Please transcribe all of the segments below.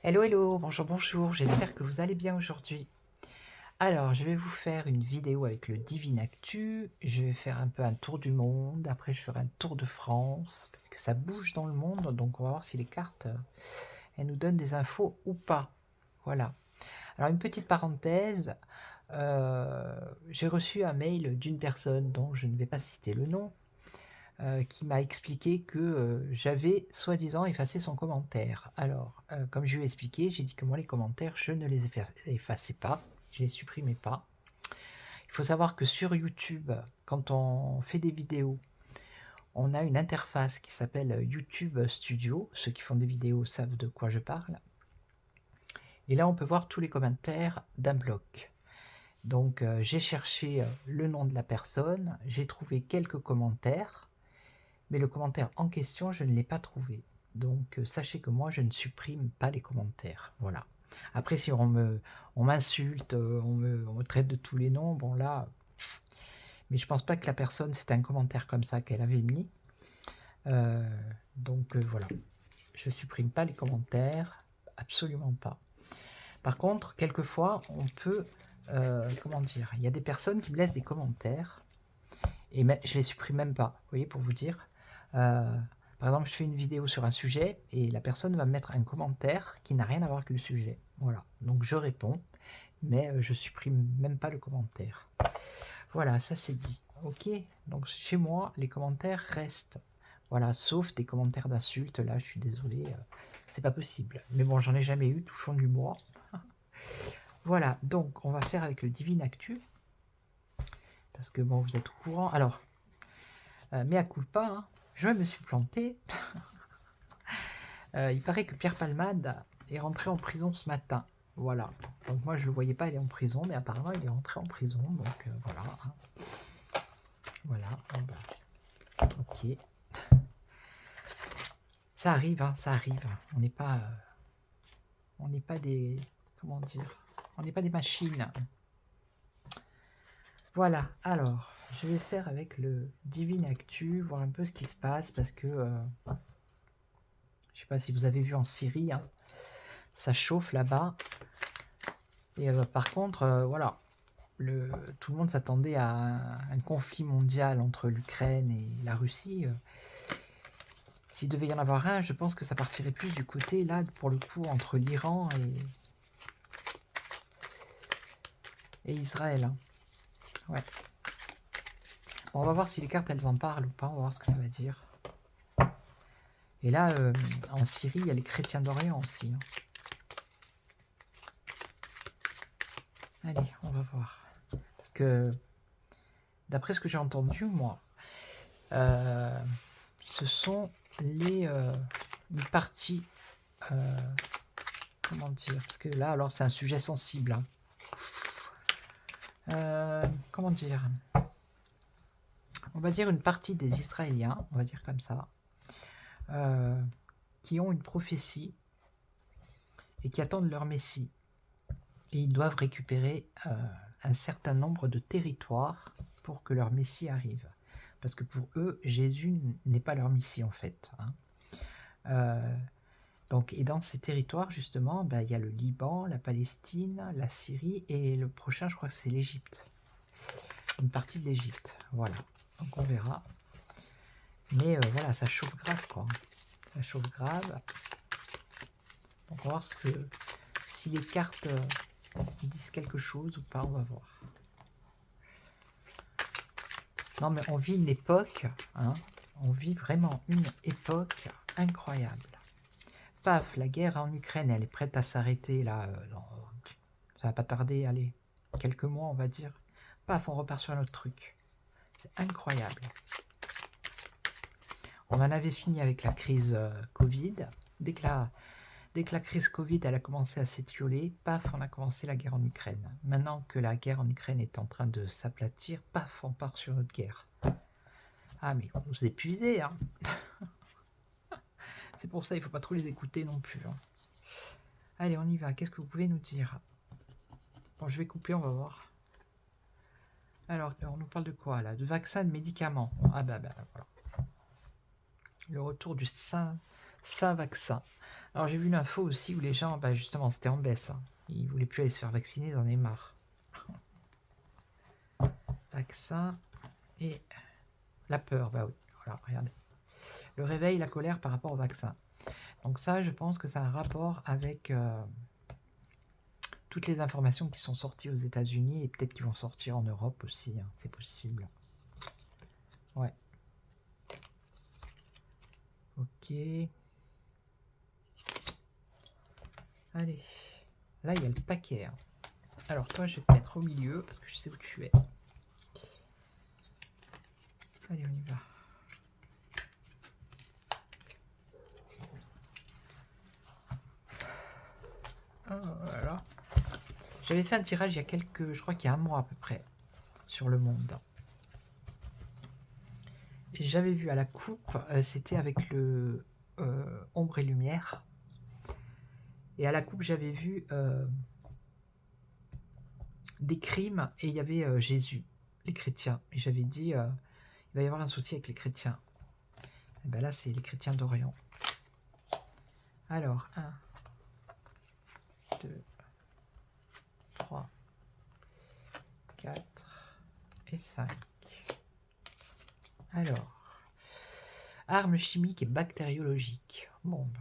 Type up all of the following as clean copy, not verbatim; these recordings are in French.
Hello, hello, bonjour, bonjour, j'espère que vous allez bien aujourd'hui. Alors, je vais vous faire une vidéo avec le Divine Actu. Je vais faire un peu un tour du monde, après je ferai un tour de France, parce que ça bouge dans le monde, donc on va voir si les cartes, elles nous donnent des infos ou pas. Voilà. Alors, une petite parenthèse, j'ai reçu un mail d'une personne dont je ne vais pas citer le nom, qui m'a expliqué que j'avais soi-disant effacé son commentaire. Alors, comme je lui ai expliqué, j'ai dit que moi les commentaires, je ne les effaçais pas, je les supprimais pas. Il faut savoir que sur YouTube, quand on fait des vidéos, on a une interface qui s'appelle YouTube Studio. Ceux qui font des vidéos savent de quoi je parle. Et là, on peut voir tous les commentaires d'un bloc. Donc, j'ai cherché le nom de la personne, j'ai trouvé quelques commentaires, mais le commentaire en question, je ne l'ai pas trouvé. Donc sachez que moi, je ne supprime pas les commentaires. Voilà. Après, si on m'insulte, on me traite de tous les noms, bon là, mais je pense pas que la personne, c'était un commentaire comme ça qu'elle avait mis. Euh, donc voilà. Je supprime pas les commentaires, absolument pas. Par contre, quelquefois, on peut, comment dire, il y a des personnes qui me laissent des commentaires, et je les supprime même pas, vous voyez, pour vous dire. Par exemple, je fais une vidéo sur un sujet et la personne va me mettre un commentaire qui n'a rien à voir avec le sujet. Voilà, donc je réponds, mais je supprime même pas le commentaire. Voilà, ça c'est dit. Ok, donc chez moi, les commentaires restent. Voilà, sauf des commentaires d'insultes, là je suis désolé, c'est pas possible. Mais bon, j'en ai jamais eu, touchons du bois. Voilà, donc on va faire avec le Divine Actu. Parce que bon, vous êtes au courant. Alors, mea culpa, hein, je me suis planté. Il paraît que Pierre Palmade est rentré en prison ce matin. Voilà. Donc moi je le voyais pas aller en prison, mais apparemment il est rentré en prison. Donc voilà. Hein. Voilà. Ok. Ça arrive, hein, ça arrive. On n'est pas des, comment dire, on n'est pas des machines. Voilà. Alors, je vais faire avec le Divine Actu, voir un peu ce qui se passe parce que je sais pas si vous avez vu en Syrie, hein, ça chauffe là-bas. Et par contre, voilà, tout le monde s'attendait à un conflit mondial entre l'Ukraine et la Russie. S'il devait y en avoir un, je pense que ça partirait plus du côté, là, pour le coup, entre l'Iran et Israël. Hein. Ouais. Bon, on va voir si les cartes, elles en parlent ou pas, on va voir ce que ça va dire. Et là, en Syrie, il y a les chrétiens d'Orient aussi. Hein. Allez, on va voir. Parce que, d'après ce que j'ai entendu, moi, ce sont les parties, comment dire, parce que là, alors c'est un sujet sensible. Hein. Comment dire, on va dire une partie des Israéliens, on va dire comme ça, qui ont une prophétie et qui attendent leur Messie. Et ils doivent récupérer un certain nombre de territoires pour que leur Messie arrive. Parce que pour eux, Jésus n'est pas leur Messie en fait. Hein. Donc, et dans ces territoires, justement, il y a le Liban, la Palestine, la Syrie, et le prochain, je crois que c'est l'Égypte. Une partie de l'Égypte, voilà. Donc on verra. Mais voilà, ça chauffe grave, quoi. Ça chauffe grave. Donc on va voir si les cartes disent quelque chose ou pas, on va voir. Non, mais on vit une époque, hein, on vit vraiment une époque incroyable. Paf, la guerre en Ukraine, elle est prête à s'arrêter, là, ça va pas tarder, allez, quelques mois, on va dire. Paf, on repart sur un autre truc. C'est incroyable. On en avait fini avec la crise Covid. Dès que la crise Covid elle a commencé à s'étioler, paf, on a commencé la guerre en Ukraine. Maintenant que la guerre en Ukraine est en train de s'aplatir, paf, on part sur notre guerre. Ah mais vous nous épuisez, hein. C'est pour ça il ne faut pas trop les écouter non plus. Hein. Allez, on y va. Qu'est-ce que vous pouvez nous dire? Bon, je vais couper, on va voir. Alors, on nous parle de quoi là? De vaccins, de médicaments. Ah voilà. Le retour du ça, vaccin. Alors j'ai vu une info aussi où les gens, bah, justement, c'était en baisse. Hein. Ils voulaient plus aller se faire vacciner, ils en avaient marre. Vaccin et la peur, bah oui, voilà, regardez. Le réveil, la colère par rapport au vaccin. Donc ça, je pense que ça a un rapport avec toutes les informations qui sont sorties aux États-Unis et peut-être qui vont sortir en Europe aussi, hein, c'est possible. Ouais. Ok. Allez. Là, il y a le paquet. Hein. Alors toi, je vais te mettre au milieu parce que je sais où tu es. Allez, on y va. Oh, voilà. J'avais fait un tirage il y a quelques... Je crois qu'il y a un mois à peu près. Sur le monde. J'avais vu à la coupe, c'était avec le ombre et lumière. Et à la coupe, j'avais vu des crimes et il y avait Jésus, les chrétiens. Et j'avais dit, il va y avoir un souci avec les chrétiens. Et ben là, c'est les chrétiens d'Orient. Alors, 1, 2, 3, 4 et 5. Alors, armes chimiques et bactériologiques. Bon, bah.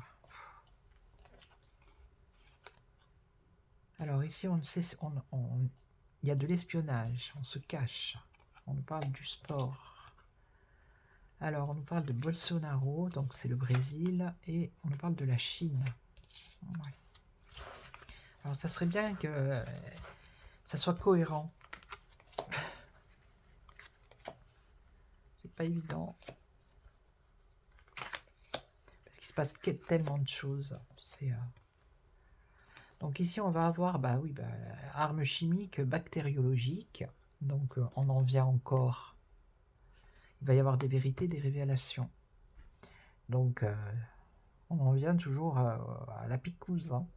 Alors ici, on sait, il y a de l'espionnage, on se cache. On nous parle du sport. Alors, on nous parle de Bolsonaro, donc c'est le Brésil, et on nous parle de la Chine. Ouais. Alors, ça serait bien que ça soit cohérent. C'est pas évident. Parce qu'il se passe tellement de choses. Donc ici, on va avoir, bah oui, armes chimiques, bactériologiques. Donc, on en vient encore. Il va y avoir des vérités, des révélations. Donc, on en vient toujours à la picouse. Hein.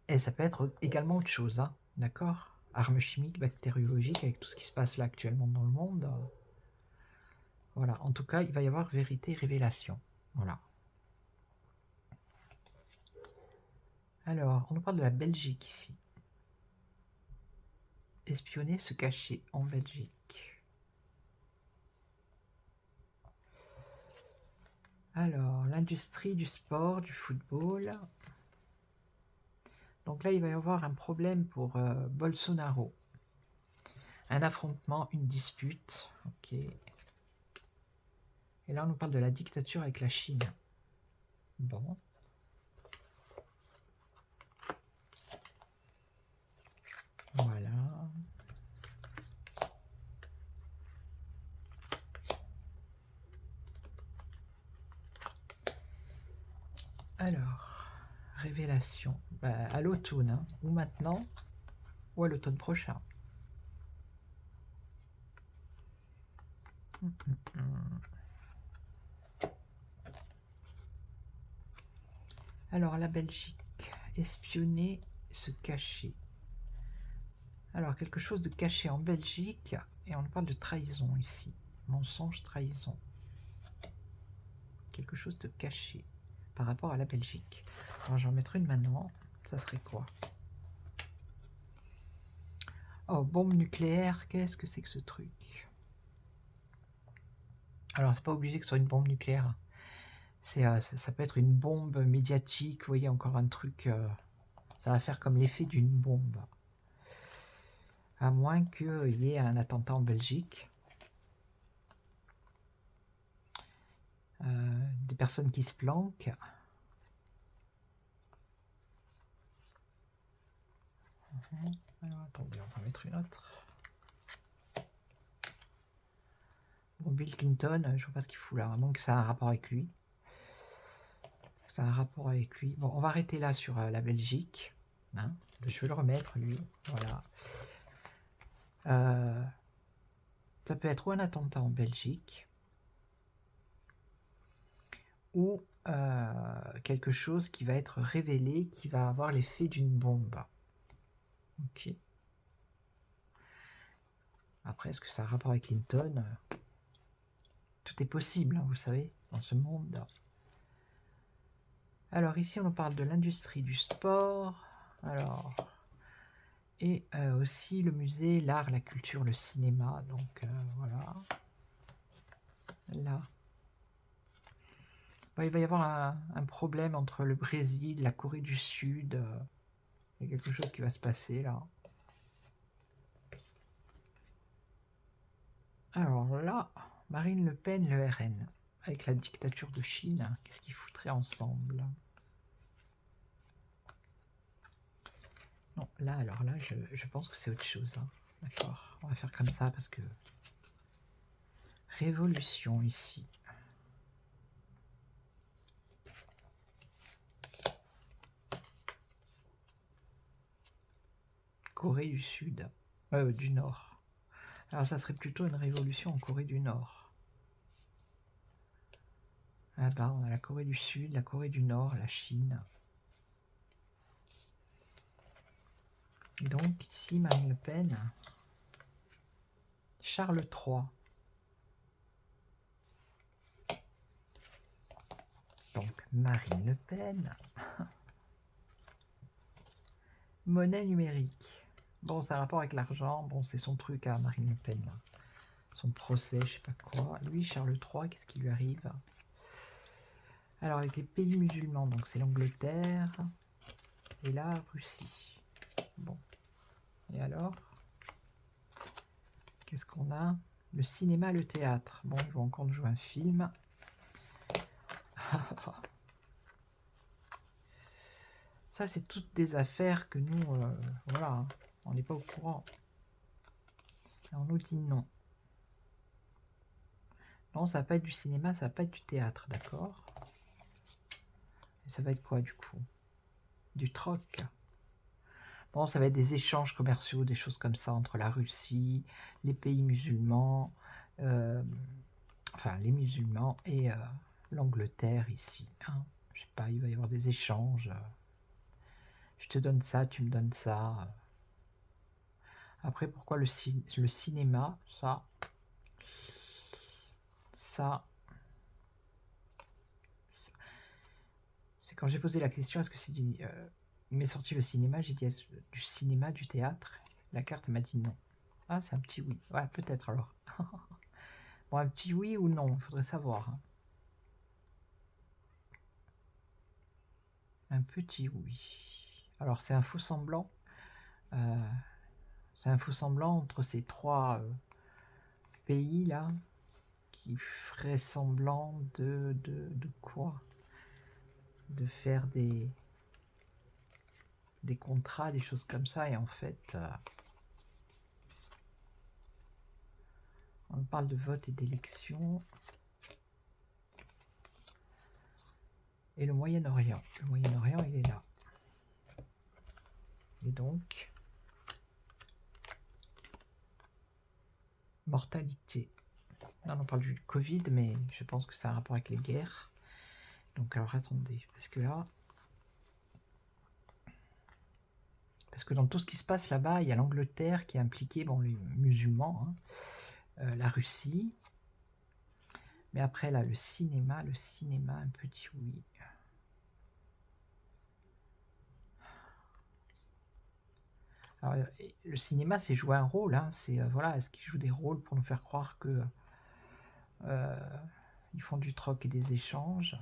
Et ça peut être également autre chose, hein, d'accord? Armes chimiques, bactériologiques, avec tout ce qui se passe là actuellement dans le monde. Voilà, en tout cas, il va y avoir vérité, révélation. Voilà. Alors, on nous parle de la Belgique ici. Espionner, se cacher en Belgique. Alors, l'industrie du sport, du football. Donc là, il va y avoir un problème pour Bolsonaro. Un affrontement, une dispute. Ok. Et là, on nous parle de la dictature avec la Chine. Bon. Voilà. Alors, révélation. Bah, à l'automne, hein, ou maintenant, ou à l'automne prochain. Alors, la Belgique. Espionner, se cacher. Alors, quelque chose de caché en Belgique, et on parle de trahison ici. Mensonge, trahison. Quelque chose de caché par rapport à la Belgique. Alors, j'en mettrai une maintenant. Ça serait quoi? Oh, bombe nucléaire, qu'est-ce que c'est que ce truc? Alors, c'est pas obligé que ce soit une bombe nucléaire. Ça peut être une bombe médiatique, vous voyez, encore un truc... ça va faire comme l'effet d'une bombe. À moins qu'il y ait un attentat en Belgique. Des personnes qui se planquent. Alors, attendez, on va mettre une autre. Bon, Bill Clinton, je vois pas ce qu'il fout là, vraiment que ça a un rapport avec lui. Ça a un rapport avec lui. Bon, on va arrêter là sur la Belgique. Hein. Je vais le remettre, lui. Voilà. Ça peut être ou un attentat en Belgique, ou quelque chose qui va être révélé, qui va avoir l'effet d'une bombe. Ok. Après, est-ce que ça a un rapport avec Clinton? Tout est possible, hein, vous savez, dans ce monde. Alors ici, on nous parle de l'industrie du sport. Alors, et aussi le musée, l'art, la culture, le cinéma. Donc voilà. Là. Bon, il va y avoir un problème entre le Brésil, la Corée du Sud. Il y a quelque chose qui va se passer là. Alors là, Marine Le Pen, le RN, avec la dictature de Chine, qu'est-ce qu'ils foutraient ensemble? Non, là, alors là, je pense que c'est autre chose. Hein. D'accord, on va faire comme ça parce que... Révolution ici. Corée du Sud, du Nord. Alors ça serait plutôt une révolution en Corée du Nord. Là-bas, on a la Corée du Sud, la Corée du Nord, la Chine. Et donc ici, Marine Le Pen, Charles III. Donc Marine Le Pen. Monnaie numérique. Bon, ça a rapport avec l'argent. Bon, c'est son truc à Marine Le Pen. Là. Son procès, je sais pas quoi. Lui, Charles III, qu'est-ce qui lui arrive? Alors, avec les pays musulmans, donc c'est l'Angleterre. Et la Russie. Bon. Et alors? Qu'est-ce qu'on a? Le cinéma, le théâtre. Bon, ils vont encore nous jouer un film. Ça, c'est toutes des affaires que nous, voilà, hein, on n'est pas au courant. Et on nous dit non. Non, ça va pas être du cinéma, ça va pas être du théâtre, d'accord? Et ça va être quoi, du coup? Du troc. Bon, ça va être des échanges commerciaux, des choses comme ça, entre la Russie, les pays musulmans, enfin, les musulmans et l'Angleterre, ici. Hein. Je sais pas, il va y avoir des échanges. Je te donne ça, tu me donnes ça. Après, pourquoi le cinéma? Ça, c'est quand j'ai posé la question, est-ce que c'est du... il m'est sorti le cinéma, j'ai dit du cinéma, du théâtre. La carte m'a dit non. Ah, c'est un petit oui. Ouais, peut-être alors. Bon, un petit oui ou non, il faudrait savoir. Hein. Un petit oui. Alors, c'est un faux semblant. C'est un faux semblant entre ces trois pays là qui ferait semblant de quoi? De faire des contrats, des choses comme ça, et en fait on parle de vote et d'élection. Et le Moyen-Orient. Le Moyen-Orient, il est là. Et donc, mortalité. Là, on parle du Covid, mais je pense que ça a un rapport avec les guerres. Donc, alors attendez, parce que là... Parce que dans tout ce qui se passe là-bas, il y a l'Angleterre qui est impliquée, bon, les musulmans, hein, la Russie. Mais après, là, le cinéma, un petit oui. Alors, le cinéma, c'est jouer un rôle. Hein, c'est voilà, est-ce qu'ils jouent des rôles pour nous faire croire que ils font du troc et des échanges,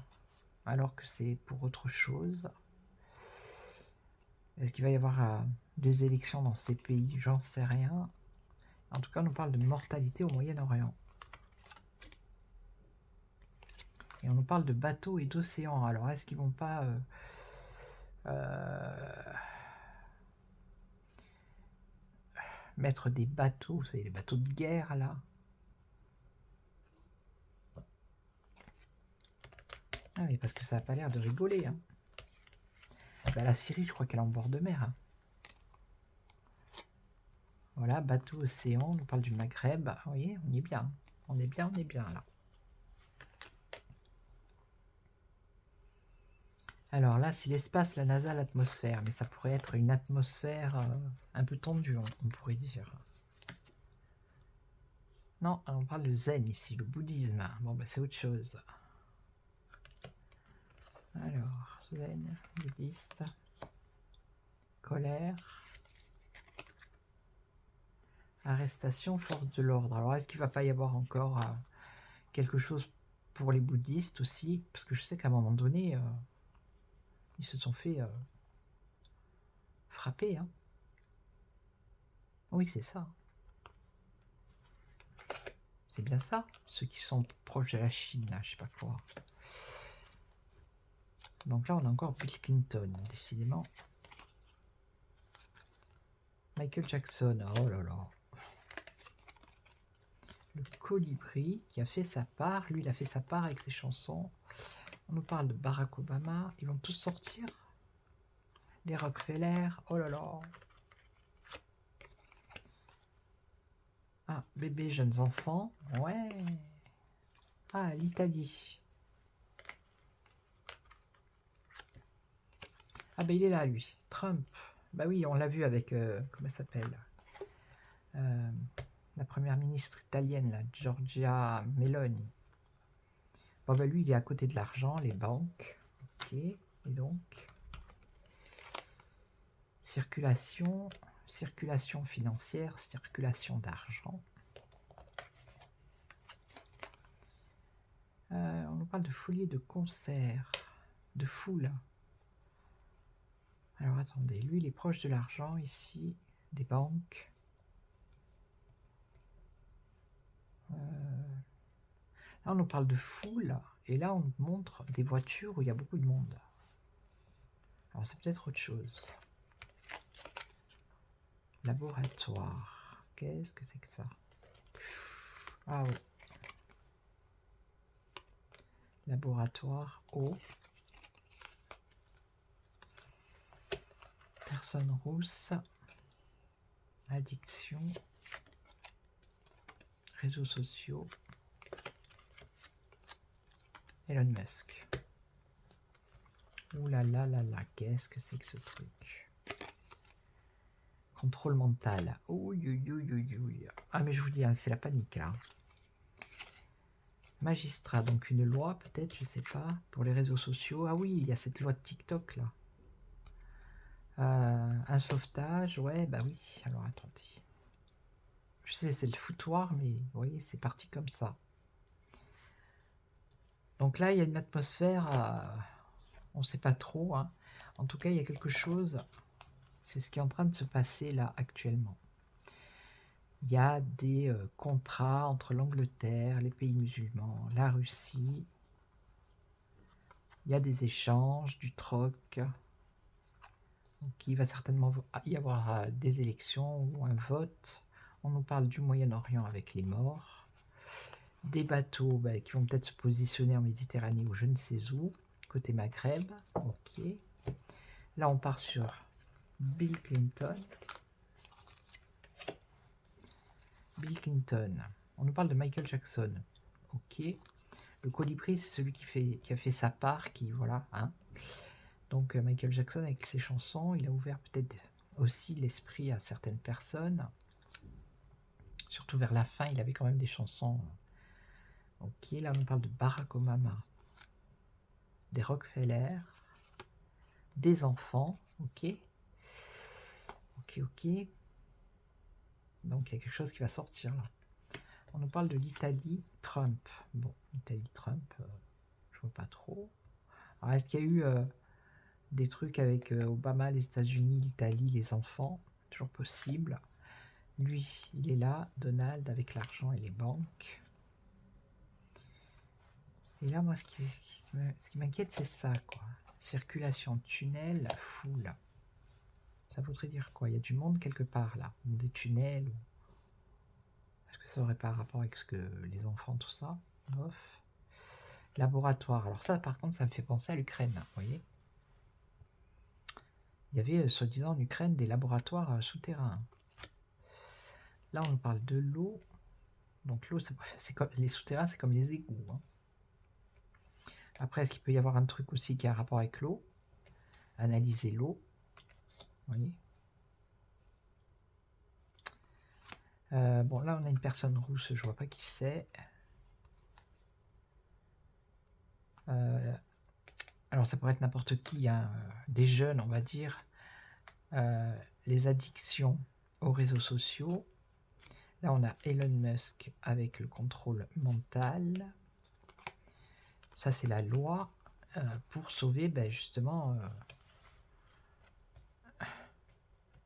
alors que c'est pour autre chose. Est-ce qu'il va y avoir des élections dans ces pays? J'en sais rien. En tout cas, on nous parle de mortalité au Moyen-Orient. Et on nous parle de bateaux et d'océans. Alors, est-ce qu'ils vont pas... mettre des bateaux, vous savez, les bateaux de guerre, là? Ah mais parce que ça n'a pas l'air de rigoler. Hein. Bah, la Syrie, je crois qu'elle est en bord de mer. Hein. Voilà, bateau océan, on nous parle du Maghreb. Vous voyez, on est bien. On est bien là. Alors là, c'est l'espace, la NASA, l'atmosphère. Mais ça pourrait être une atmosphère un peu tendue, on pourrait dire. Non, on parle de zen ici, le bouddhisme. Bon, bah, c'est autre chose. Alors, zen, bouddhiste, colère, arrestation, force de l'ordre. Alors, est-ce qu'il va pas y avoir encore quelque chose pour les bouddhistes aussi? Parce que je sais qu'à un moment donné, ils se sont fait frapper. Hein. Oui, c'est ça. C'est bien ça, ceux qui sont proches de la Chine, là, je sais pas quoi. Donc là, on a encore Bill Clinton, décidément. Michael Jackson, oh là là. Le Colibri qui a fait sa part. Lui, il a fait sa part avec ses chansons. On nous parle de Barack Obama. Ils vont tous sortir. Les Rockefeller, oh là là. Ah, bébé, jeunes enfants. Ouais. Ah, l'Italie. Ah ben il est là, lui. Trump. Bah oui, on l'a vu avec, comment elle s'appelle la première ministre italienne, là, Giorgia Meloni. Bon ben lui, il est à côté de l'argent, les banques. Ok, et donc... Circulation financière, circulation d'argent. On nous parle de folie, de concert, de foule. Alors attendez, lui il est proche de l'argent ici, des banques. Là on nous parle de foule, et là on nous montre des voitures où il y a beaucoup de monde. Alors c'est peut-être autre chose. Laboratoire, qu'est-ce que c'est que ça? Ah oui. Laboratoire, eau. Personne rousse. Addiction. Réseaux sociaux. Elon Musk. Ouh là là là là, qu'est-ce que c'est que ce truc? Contrôle mental. Ouh. Ah mais je vous dis, hein, c'est la panique là. Magistrat, donc une loi peut-être, je sais pas, pour les réseaux sociaux. Ah oui, il y a cette loi de TikTok là. Un sauvetage, ouais, bah oui. Alors attendez. Je sais, c'est le foutoir, mais vous voyez, c'est parti comme ça. Donc là, il y a une atmosphère, on ne sait pas trop. Hein. En tout cas, il y a quelque chose, c'est ce qui est en train de se passer là actuellement. Il y a des contrats entre l'Angleterre, les pays musulmans, la Russie. Il y a des échanges, du troc. Donc il va certainement y avoir des élections ou un vote. On nous parle du Moyen-Orient avec les morts. Des bateaux qui vont peut-être se positionner en Méditerranée ou je ne sais où, côté Maghreb. Ok. Là, on part sur Bill Clinton. Bill Clinton. On nous parle de Michael Jackson. Ok. Le Colibri, c'est celui qui a fait sa part, qui voilà. Hein. Donc Michael Jackson, avec ses chansons, il a ouvert peut-être aussi l'esprit à certaines personnes. Surtout vers la fin, il avait quand même des chansons. Ok, là on parle de Barack Obama, des Rockefeller, des enfants. Ok. Donc il y a quelque chose qui va sortir là. On nous parle de l'Italie, Trump. Bon, l'Italie, Trump, je vois pas trop. Alors est-ce qu'il y a eu des trucs avec Obama, les États-Unis, l'Italie, les enfants? Toujours possible. Lui, il est là, Donald, avec l'argent et les banques. Et là, moi, ce qui m'inquiète, c'est ça, quoi. Circulation, tunnel, foule. Ça voudrait dire quoi? Il y a du monde quelque part, là. Des tunnels. Est-ce que ça aurait pas rapport avec ce que les enfants, tout ça? Bof. Laboratoire. Alors ça, par contre, ça me fait penser à l'Ukraine, vous voyez? Il y avait, soi-disant, en Ukraine, des laboratoires souterrains. Là, on nous parle de l'eau. Donc l'eau, c'est comme les souterrains, c'est comme les égouts. Hein. Après, est-ce qu'il peut y avoir un truc aussi qui a un rapport avec l'eau? Analyser l'eau. Vous voyez? Bon, là, on a une personne rousse, je vois pas qui c'est. Alors, ça pourrait être n'importe qui, hein, des jeunes, on va dire. Les addictions aux réseaux sociaux. Là, on a Elon Musk avec le contrôle mental. Ça, c'est la loi pour sauver justement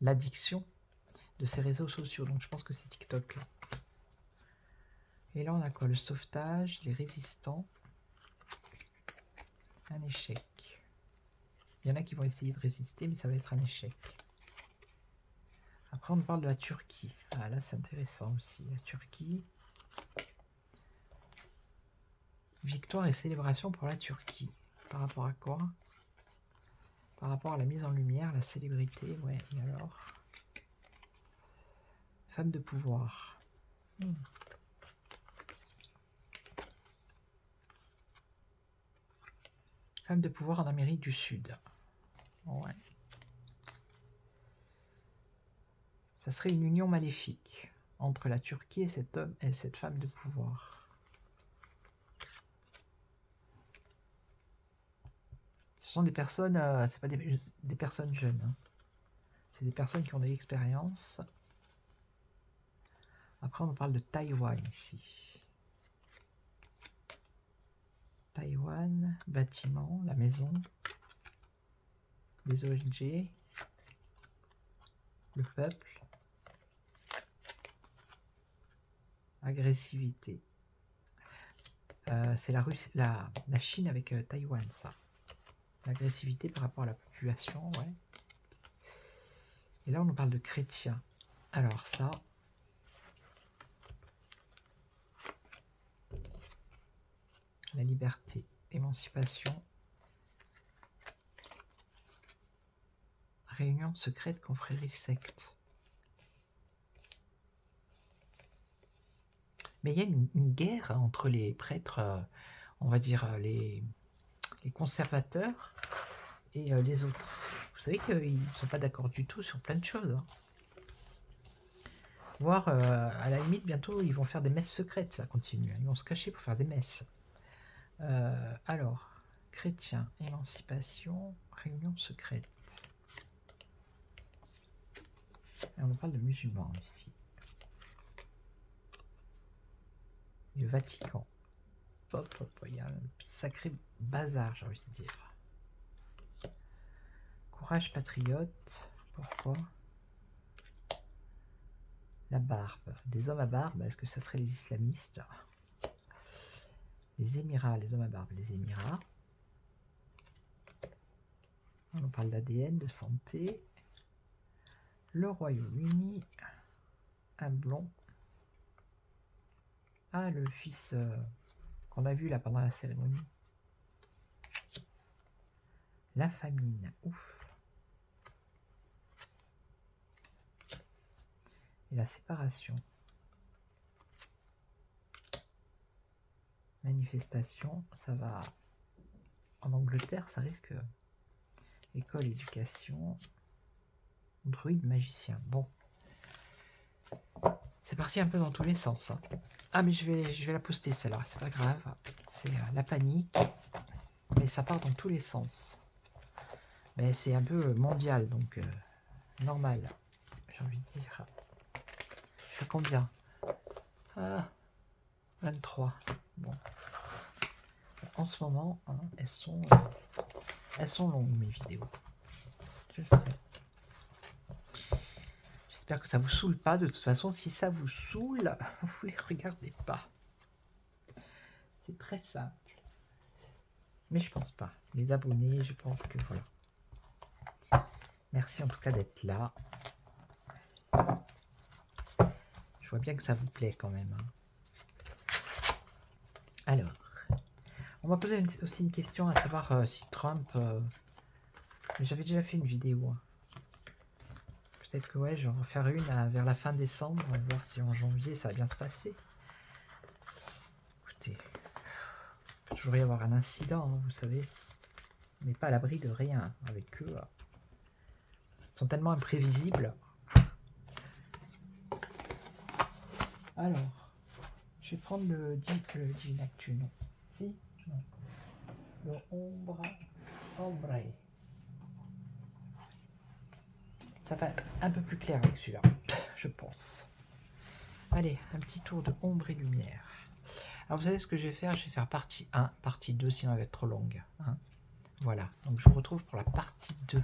l'addiction de ces réseaux sociaux. Donc, je pense que c'est TikTok là. Et là, on a quoi? Le sauvetage, les résistants. Un échec. Il y en a qui vont essayer de résister, mais ça va être un échec. Après, on parle de la Turquie. Ah, là, c'est intéressant aussi. La Turquie. Victoire et célébration pour la Turquie. Par rapport à quoi? Par rapport à la mise en lumière, la célébrité. Ouais, et alors? Femme de pouvoir. Femme de pouvoir en Amérique du Sud. Ouais. Ça serait une union maléfique entre la Turquie et cet homme et cette femme de pouvoir. Ce sont des personnes, c'est pas des personnes jeunes. Hein. C'est des personnes qui ont de l'expérience. Après, on parle de Taïwan ici. Taïwan, bâtiment, la maison, les ONG, le peuple, agressivité. C'est la Chine avec Taïwan, ça. L'agressivité par rapport à la population, ouais. Et là, on nous parle de chrétiens. Alors ça... La liberté, émancipation, réunion secrète, confrérie, secte. Mais il y a une guerre entre les prêtres, on va dire les conservateurs et les autres. Vous savez qu'ils ne sont pas d'accord du tout sur plein de choses. Hein. Voire, à la limite, bientôt, ils vont faire des messes secrètes, ça continue. Ils vont se cacher pour faire des messes. Alors, chrétien, émancipation, réunion secrète. Et on parle de musulmans ici. Le Vatican. Hop, hop, il y a un sacré bazar, j'ai envie de dire. Courage patriote. Pourquoi? La barbe. Des hommes à barbe, est-ce que ça serait les islamistes? Les Émirats, les hommes à barbe, les Émirats. On parle d'ADN, de santé. Le Royaume-Uni. Un blond. Ah, le fils qu'on a vu là pendant la cérémonie. La famine. Ouf. Et la séparation. Manifestation, ça va... En Angleterre, ça risque... École, éducation... Druide, magicien. Bon. C'est parti un peu dans tous les sens. Hein. Ah, mais je vais la poster celle-là, c'est pas grave. C'est la panique. Mais ça part dans tous les sens. Mais c'est un peu mondial, donc normal. J'ai envie de dire. Je fais combien? Ah, 23. Bon. En ce moment, hein, elles sont longues mes vidéos. Je le sais. J'espère que ça vous saoule pas. De toute façon, si ça vous saoule, vous les regardez pas. C'est très simple. Mais je pense pas. Les abonnés, je pense que voilà. Merci en tout cas d'être là. Je vois bien que ça vous plaît quand même. Hein. Alors, on m'a posé aussi une question à savoir si Trump... J'avais déjà fait une vidéo. Hein. Peut-être que ouais, je vais en refaire une vers la fin décembre. On va voir si en janvier ça va bien se passer. Écoutez, il peut toujours y avoir un incident, hein, vous savez. On n'est pas à l'abri de rien avec eux. Ils sont tellement imprévisibles. Alors, je vais prendre le Divinactu, non. Si, non. Le ombre. Ça va être un peu plus clair avec celui-là, je pense. Allez, un petit tour de ombre et lumière. Alors vous savez ce que je vais faire? Je vais faire partie 1, partie 2, sinon elle va être trop longue. Hein. Voilà, donc je vous retrouve pour la partie 2.